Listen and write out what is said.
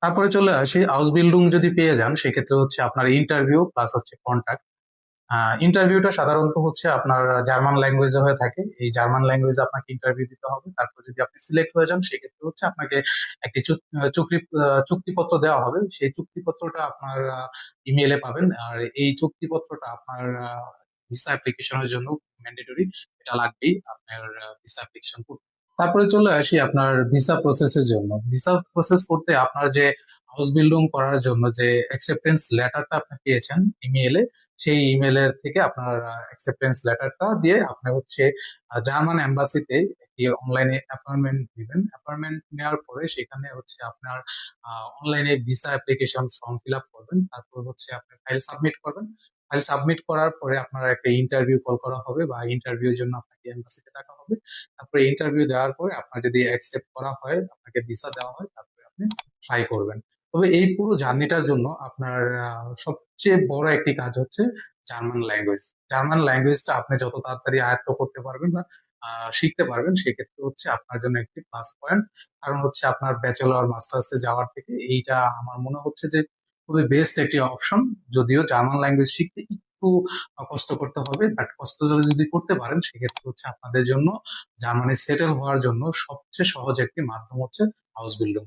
তারপরে চলে আসি হাউস বিল্ডিং যদি পেয়ে যান সেক্ষেত্রে হচ্ছে আপনার ইন্টারভিউ প্লাস হচ্ছে কন্ট্যাক্ট। ইন্টারভিউটা সাধারণত হচ্ছে আপনার জার্মান ল্যাঙ্গুয়েজে হয়ে থাকে। এই জার্মান ল্যাঙ্গুয়েজে আপনাকে ইন্টারভিউ দিতে হবে। তারপর যদি আপনি সিলেক্ট হয়ে যান সেক্ষেত্রে হচ্ছে আপনাকে একটি চুক্তিপত্র দেওয়া হবে। সেই চুক্তিপত্রটা আপনার ইমেইলে পাবেন। আর এই চুক্তিপত্রটা আপনার ভিসা অ্যাপ্লিকেশনের জন্য ম্যান্ডেটরি, এটা লাগবেই আপনার ভিসা অ্যাপ্লিকেশন করতে। তারপরে চলে আসি আপনার ভিসা প্রসেসের জন্য। ভিসা প্রসেস করতে আপনার যে হাউস বিল্ডিং করার জন্য যে অ্যাকসেপ্টেন্স লেটারটা আপনি পেয়েছেন ইমেইলে, সেই ইমেলের থেকে আপনার অ্যাকসেপ্টেন্স লেটারটা দিয়ে আপনি হচ্ছে জার্মান এম্বাসিতে একটি অনলাইনে অ্যাপয়েন্টমেন্ট নেবেন। অ্যাপয়েন্টমেন্ট নেওয়ার পরে সেখানে হচ্ছে আপনার অনলাইনে visa application form fill up করবেন। তারপর হচ্ছে আপনি ফাইল সাবমিট করবেন। ফাইল সাবমিট করার পরে আপনার একটা ইন্টারভিউ কল করা হবে বা ইন্টারভিউর জন্য আপনাকে এম্বাসিতে ডাকা হবে। তারপরে ইন্টারভিউ দেওয়ার পরে আপনার যদি অ্যাকসেপ্ট করা হয়, আপনাকে ভিসা দেওয়া হয়, তারপরে আপনি ট্রাই করবেন। তবে এই পুরো জার্নিটার জন্য আপনার সবচেয়ে বড় একটি কাজ হচ্ছে জার্মান ল্যাঙ্গুয়েজ। জার্মান ল্যাঙ্গুয়েজটা আপনি যত তাড়াতাড়ি আয়ত্ত করতে পারবেন বা শিখতে পারবেন সেক্ষেত্রে হচ্ছে আপনার জন্য একটি প্লাস পয়েন্ট। কারণ হচ্ছে আপনার ব্যাচেলর মাস্টার্সে যাওয়ার থেকে এইটা আমার মনে হচ্ছে যে খুবই বেস্ট একটি অপশন। যদিও জার্মান ল্যাঙ্গুয়েজ শিখতে একটু কষ্ট করতে হবে, বাট কষ্ট যদি করতে পারেন সেক্ষেত্রে হচ্ছে আপনাদের জন্য জার্মানি সেটেল হওয়ার জন্য সবচেয়ে সহজ একটি মাধ্যম হচ্ছে হাউস বিল্ডিং।